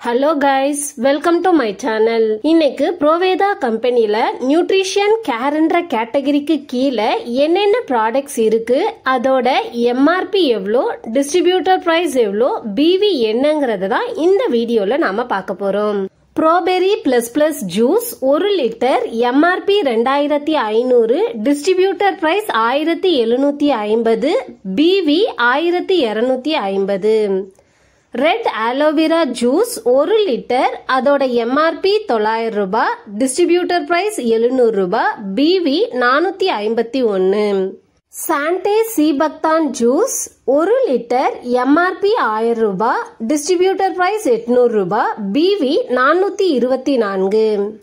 Hello guys, welcome to my channel. இன்னைக்கு Proveda கம்பெனில nutrition கேர்ன்ற கேட்டகரிக்கு கீழே என்னென்ன ப்ராடக்ட்ஸ் இருக்கு, அதோட MRP எவ்வளோ, டிஸ்ட்ரிபியூட்டர் பிரைஸ் எவ்வளோ, BV என்னங்கறத தான் இந்த வீடியோல நாம பார்க்க போறோம். Proberry plus plus juice 1 litre MRP 2500, distributor price 1750, BV 1250. Red aloe vera juice 1 litre, அதோட MRP 900 ரூபாய், டிஸ்ட்ரிபியூட்டர் பிரைஸ் 700 ரூபாய், BV 451. சாண்டே சீபக்தான் ஜூஸ் 1 லிட்டர், MRP 1000 ரூபாய், டிஸ்ட்ரிபியூட்டர் பிரைஸ் 800 ரூபாய், BV 424.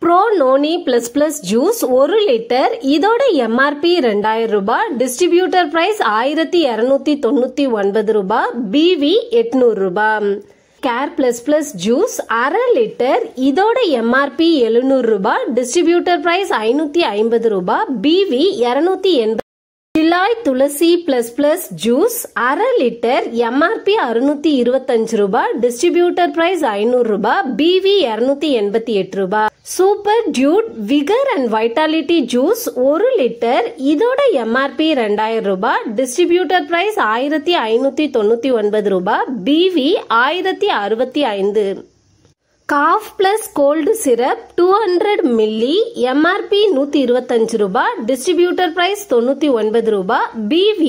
Bro noni plus plus juice 1 litre, இதோட MRP 2000 ரூபாய், டிஸ்ட்ரிபியூட்டர் பிரைஸ் 1299 ரூபாய், BV 800 ரூபாய். Care plus plus juice 1/2 litre, இதோட MRP 700 ரூபாய், டிஸ்ட்ரிபியூட்டர் பிரைஸ் 550 ரூபாய், BV 280. சிலாய் Tulsi plus plus juice 1/2 litre, MRP 625 ரூபாய், டிஸ்ட்ரிபியூட்டர் பிரைஸ் 500 ரூபாய், BV 288 ரூபாய். Super Dude vigour and vitality juice 1 litre, இதோட MRP 2000 ரூபாய், டிஸ்ட்ரிபியூட்டர் பிரைஸ் 1599 ரூபாய், BV 1065. Cough plus cold syrup 200 milli, MRP 125 ரூபாய், டிஸ்ட்ரிபியூட்டர் பிரைஸ் 99 ரூபாய், BV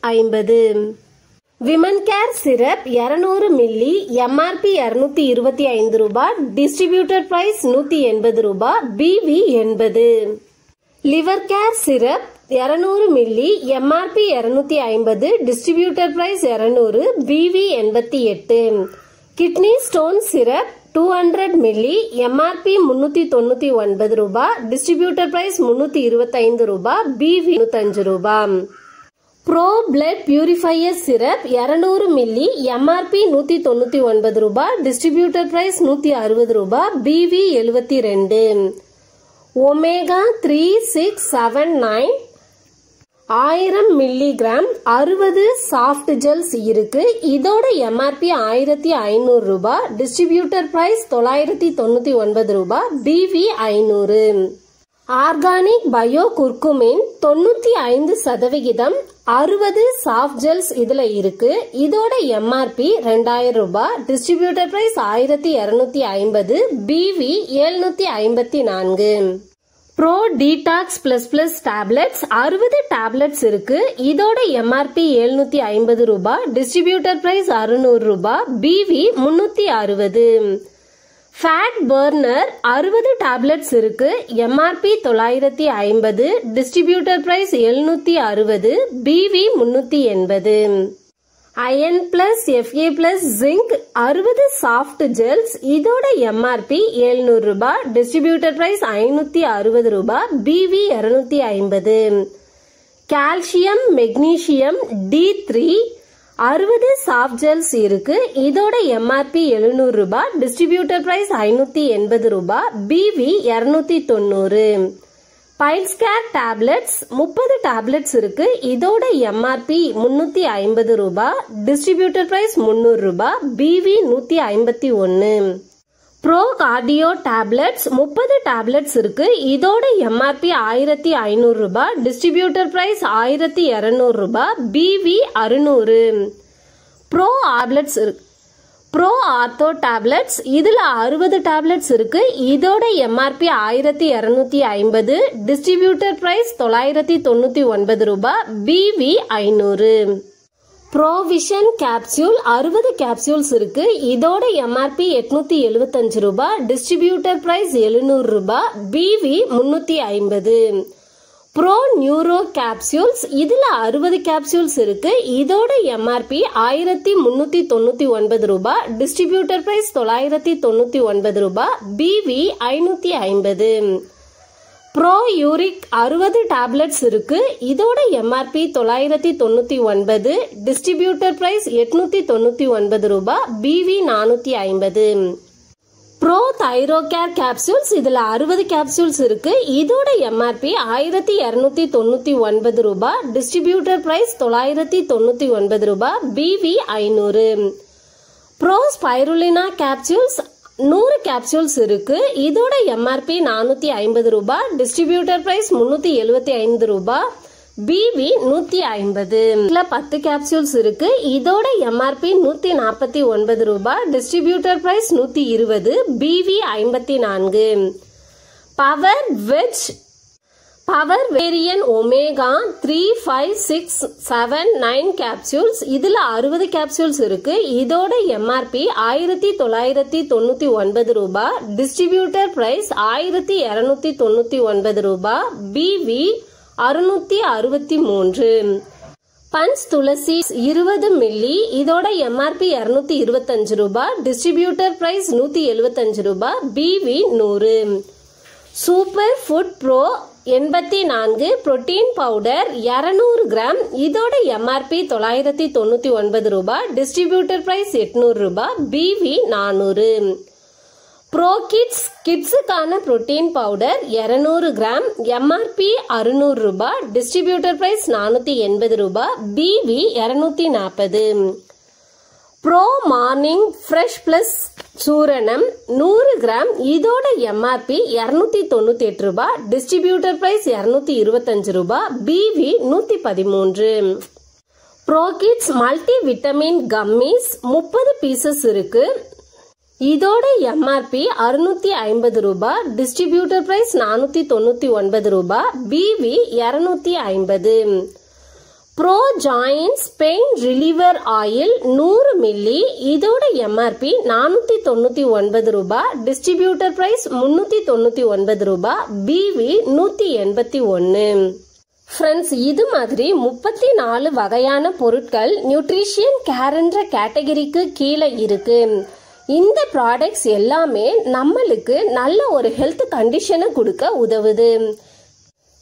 50. Women care syrup 200 milli, MRP 225 ரூபாய், distributor price 180 ரூபாய், BV 80. Liver care syrup 200 milli, MRP 250, distributor price 200, BV 88. Kidney stone syrup 200 milli, MRP 399 ரூபாய், distributor price 325 ரூபாய், BV 5 ரூபாய். Bro blood purifier syrup 200 milli, MRP 199 ரூபாய், distributor price 160 ரூபாய், BV 72. Omega 3679 1000 milligram 60 soft gels இருக்கு, இதோட MRP 1500 ரூபாய், distributor price 999 ரூபாய், BV 500. Organic bio curcumin 95% 60 soft gels இதுல இருக்கு, இதோட MRP 2000 ரூபாய், distributor price 1250, BV 754. Pro detox plus plus tablets 60 tablets இருக்கு, இதோட MRP 750 ரூபாய், டிஸ்ட்ரிபியூட்டர் பிரைஸ் 600 ரூபாய், BV 360. ஃபேட் பர்னர் 60 டேப்லெட்ஸ் இருக்கு, MRP 950, distributor price 760, BV 380. Iron plus FA plus zinc 60 soft gels, இதோட MRP 700 ரூபாய், டிஸ்ட்ரிபியூட்டர் பிரைஸ் 560 ரூபாய், BV 250. Calcium magnesium D3 60 soft gels இருக்கு, இதோட MRP 700 ரூபாய், டிஸ்ட்ரிபியூட்டர் பிரைஸ் 580 ரூபாய், BV 290. பைல்ஸ்கேர் டேப்லெட்ஸ் 30 டேப்லெட்ஸ் இருக்கு, இதோட MRP 350 ரூபாய், டிஸ்ட்ரிபியூட்டர் பிரைஸ் 300 ரூபாய், BV 151. Bro cardio tablets 30 tablets இருக்கு, இதோட MRP 1500 ரூபாய், டிஸ்ட்ரிபியூட்டர் பிரைஸ் 1200 ரூபாய், BV 600. ப்ரோ ஆப்லெட்ஸ் இருக்கு, ப்ரோ ஆர்த்தோ டேப்லெட்ஸ் இதுல 60 டேப்லெட்ஸ் இருக்கு, இதோட MRP 1250, டிஸ்ட்ரிபியூட்டர் பிரைஸ் 999 ரூபாய், BV 500. ப்ரோவிஷன் கேப்சூல் 60 கேப்சூல்ஸ் இருக்கு, இதோட MRP 875 ரூபாய், டிஸ்ட்ரிபியூட்டர் பிரைஸ் 700 ரூபாய், BV 350. ப்ரோ நியூரோ கேப்சூல்ஸ் இதுல 60 கேப்சூல்ஸ் இருக்கு, இதோட MRP 1399 ரூபாய், டிஸ்ட்ரிபியூட்டர் பிரைஸ் 999 ரூபாய், BV 550. ப்ரோ யூரிக் 60 டேப்லெட்ஸ் இருக்கு, இதோட MRP 999, டிஸ்ட்ரிபியூட்டர் பிரைஸ் 899 ரூபாய், BV 450. ப்ரோ தைரோகேர் கேப்சூல்ஸ் இதுல 60 கேப்சூல்ஸ் இருக்கு, இதோட MRP 1299 ரூபாய், டிஸ்ட்ரிபியூட்டர் பிரைஸ் 999 ரூபாய், BV 500. Bro spirulina capsules 100 capsules இருக்கு. இதோட எம்ஆர்பி 450 ரூபாய், டிஸ்ட்ரிபியூட்டர் பிரைஸ் 375 ரூபாய், பிவி 150. 10 கேப்சூல்ஸ் இருக்கு. இதோட எம்ஆர்பி 149 ரூபாய், டிஸ்ட்ரிபியூட்டர் பிரைஸ் 120, பிவி 54. பவர் வேரியன் ஒமேகா 3, 5, 6, 7, 9 கேப்சூல்ஸ். இதுல 60 கேப்சூல்ஸ் இருக்கு. இதோட எம்ஆர்பி 1999 ரூபாய், டிஸ்ட்ரிபியூட்டர் பிரைஸ் 1299 ரூபாய், பிவி 663. Punch Tulsi 20 milli. இதோட எம்ஆர்பி 225 ரூபாய், டிஸ்ட்ரிபியூட்டர் பிரைஸ் 175 ரூபாய், BV 100. Super food pro 84 protein powder 200 gram. இதோட எம்ஆர்பி 999 ரூபாய், டிஸ்ட்ரிபியூட்டர் பிரைஸ் 800 ரூபாய், பிவி 400. ப்ரோ கிட்ஸுக்கான புரோட்டீன் பவுடர் 200 கிராம், எம்ஆர்பி 600 ரூபாய், டிஸ்ட்ரிபியூட்டர் பிரைஸ் 480 ரூபாய், BV 240. Pro morning fresh plus சூரணம் 100 கிராம். இதோட எம்ஆர்பி 298 ரூபாய், டிஸ்ட்ரிபியூட்டர் பிரைஸ் 225 ரூபாய், BV 113. Pro kids multi vitamin gummies 30 pieces இருக்கு. இதோட எம்ஆர்பி 650 ரூபாய், டிஸ்ட்ரிபியூட்டர் பிரைஸ் 499 ரூபாய், BV 250. Pro joints pain reliever oil 100 milli. இதோட எம்ஆர்பி 499 ரூபாய், டிஸ்ட்ரிபியூட்டர் பிரைஸ் 399 ரூபாய், பிவி 181. ஃப்ரெண்ட்ஸ், இது மாதிரி 34 வகையான பொருட்கள் நியூட்ரிஷியன் கேர் என்ற கேட்டகரிக்கு கீழே இருக்கு. இந்த ப்ராடக்ட்ஸ் எல்லாமே நம்மளுக்கு நல்ல ஒரு ஹெல்த் கண்டிஷனை கொடுக்க உதவுது.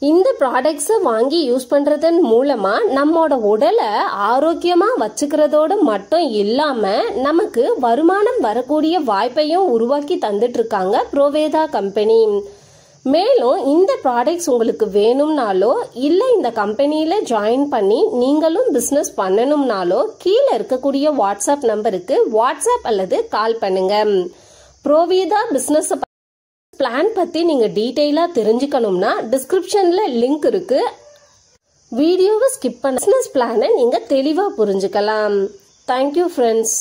இந்த ப்ராடக்ட்ஸை வாங்கி யூஸ் பண்றதன் மூலமா நம்மோட உடலை ஆரோக்கியமா வச்சுக்கிறதோடு மட்டும் இல்லாம நமக்கு வருமானம் வரக்கூடிய வாய்ப்பையும் உருவாக்கி தந்துட்டு இருக்காங்க ப்ரோவேதா கம்பெனி. மேலும் இந்த ப்ராடக்ட்ஸ் உங்களுக்கு வேணும்னாலோ இல்ல இந்த கம்பெனியில ஜாயின் பண்ணி நீங்களும் பிசினஸ் பண்ணணும்னாலோ கீழே இருக்கக்கூடிய வாட்ஸ்அப் நம்பருக்கு வாட்ஸ்அப் அல்லது கால் பண்ணுங்க. ப்ரோவேதா பிசினஸ் பிளான் பத்தி நீங்க டீடைலா தெரிஞ்சுக்கணும்னா டிஸ்கிரிப்ஷன்ல லிங்க் இருக்கு. வீடியோவை ஸ்கிப் பண்ண பிசினஸ் பிளானை நீங்க தெளிவா புரிஞ்சுக்கலாம். Thank you friends.